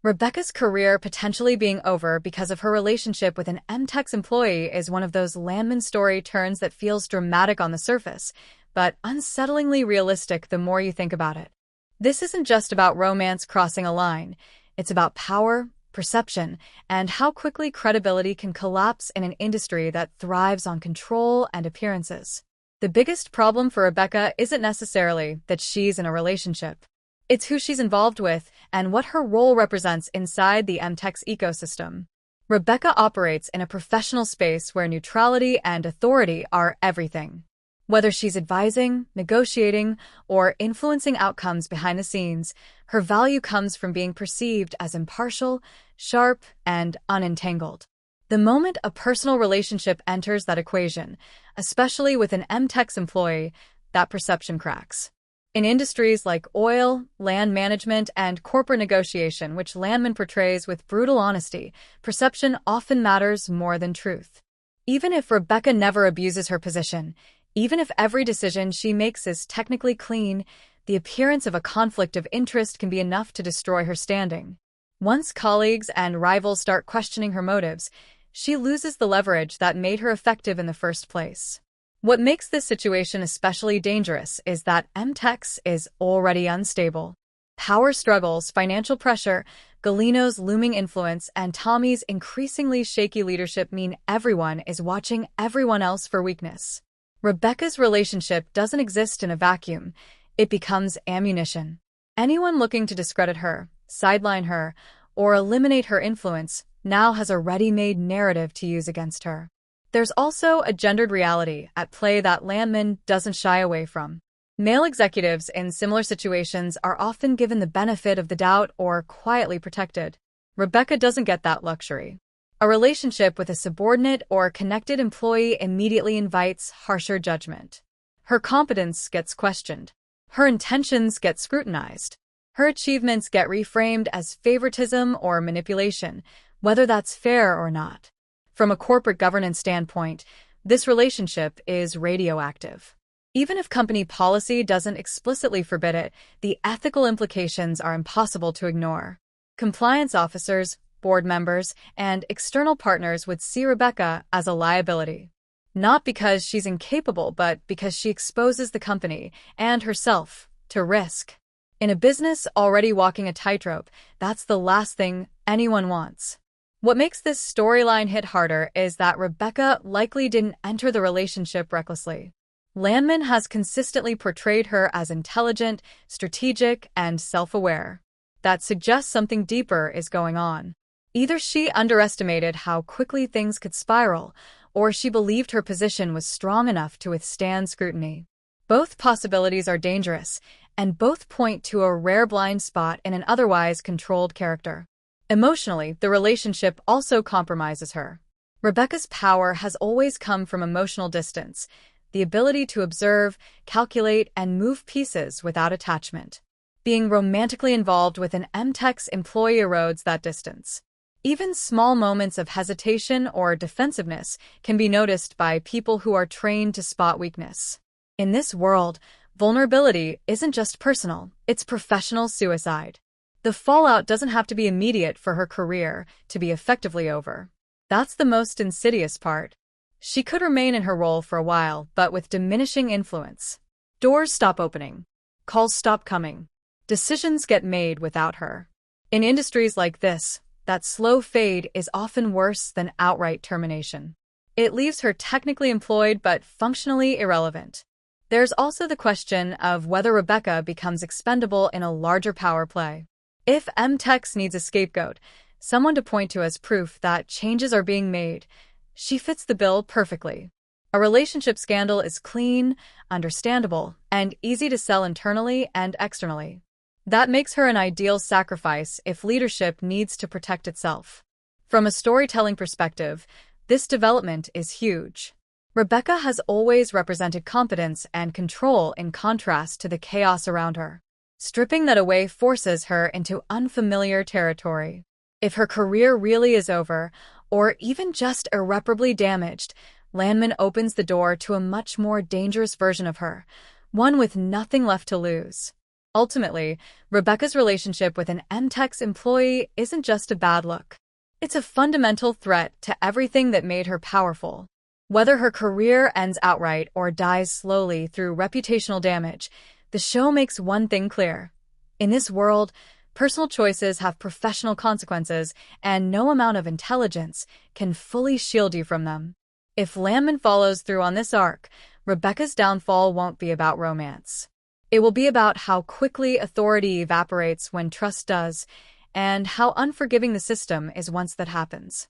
Rebecca's career potentially being over because of her relationship with an MTech's employee is one of those Landman story turns that feels dramatic on the surface, but unsettlingly realistic the more you think about it. This isn't just about romance crossing a line. It's about power, perception, and how quickly credibility can collapse in an industry that thrives on control and appearances. The biggest problem for Rebecca isn't necessarily that she's in a relationship. It's who she's involved with and what her role represents inside the MTech's ecosystem. Rebecca operates in a professional space where neutrality and authority are everything. Whether she's advising, negotiating, or influencing outcomes behind the scenes, her value comes from being perceived as impartial, sharp, and unentangled. The moment a personal relationship enters that equation, especially with an MTech's employee, that perception cracks. In industries like oil, land management, and corporate negotiation, which Landman portrays with brutal honesty, perception often matters more than truth. Even if Rebecca never abuses her position, even if every decision she makes is technically clean, the appearance of a conflict of interest can be enough to destroy her standing. Once colleagues and rivals start questioning her motives, she loses the leverage that made her effective in the first place. What makes this situation especially dangerous is that MTech's is already unstable. Power struggles, financial pressure, Galino's looming influence, and Tommy's increasingly shaky leadership mean everyone is watching everyone else for weakness. Rebecca's relationship doesn't exist in a vacuum. It becomes ammunition. Anyone looking to discredit her, sideline her, or eliminate her influence now has a ready-made narrative to use against her. There's also a gendered reality at play that Landman doesn't shy away from. Male executives in similar situations are often given the benefit of the doubt or quietly protected. Rebecca doesn't get that luxury. A relationship with a subordinate or connected employee immediately invites harsher judgment. Her competence gets questioned. Her intentions get scrutinized. Her achievements get reframed as favoritism or manipulation, whether that's fair or not. From a corporate governance standpoint, this relationship is radioactive. Even if company policy doesn't explicitly forbid it, the ethical implications are impossible to ignore. Compliance officers, board members, and external partners would see Rebecca as a liability. Not because she's incapable, but because she exposes the company and herself to risk. In a business already walking a tightrope, that's the last thing anyone wants. What makes this storyline hit harder is that Rebecca likely didn't enter the relationship recklessly. Landman has consistently portrayed her as intelligent, strategic, and self-aware. That suggests something deeper is going on. Either she underestimated how quickly things could spiral, or she believed her position was strong enough to withstand scrutiny. Both possibilities are dangerous, and both point to a rare blind spot in an otherwise controlled character. Emotionally, the relationship also compromises her. Rebecca's power has always come from emotional distance, the ability to observe, calculate, and move pieces without attachment. Being romantically involved with an MTech's employee erodes that distance. Even small moments of hesitation or defensiveness can be noticed by people who are trained to spot weakness. In this world, vulnerability isn't just personal, it's professional suicide. The fallout doesn't have to be immediate for her career to be effectively over. That's the most insidious part. She could remain in her role for a while, but with diminishing influence. Doors stop opening. Calls stop coming. Decisions get made without her. In industries like this, that slow fade is often worse than outright termination. It leaves her technically employed but functionally irrelevant. There's also the question of whether Rebecca becomes expendable in a larger power play. If MTech's needs a scapegoat, someone to point to as proof that changes are being made, she fits the bill perfectly. A relationship scandal is clean, understandable, and easy to sell internally and externally. That makes her an ideal sacrifice if leadership needs to protect itself. From a storytelling perspective, this development is huge. Rebecca has always represented competence and control in contrast to the chaos around her. Stripping that away forces her into unfamiliar territory. If her career really is over, or even just irreparably damaged, Landman opens the door to a much more dangerous version of her, one with nothing left to lose. Ultimately, Rebecca's relationship with an MTech's employee isn't just a bad look. It's a fundamental threat to everything that made her powerful. Whether her career ends outright or dies slowly through reputational damage, the show makes one thing clear. In this world, personal choices have professional consequences, and no amount of intelligence can fully shield you from them. If Landman follows through on this arc, Rebecca's downfall won't be about romance. It will be about how quickly authority evaporates when trust does, and how unforgiving the system is once that happens.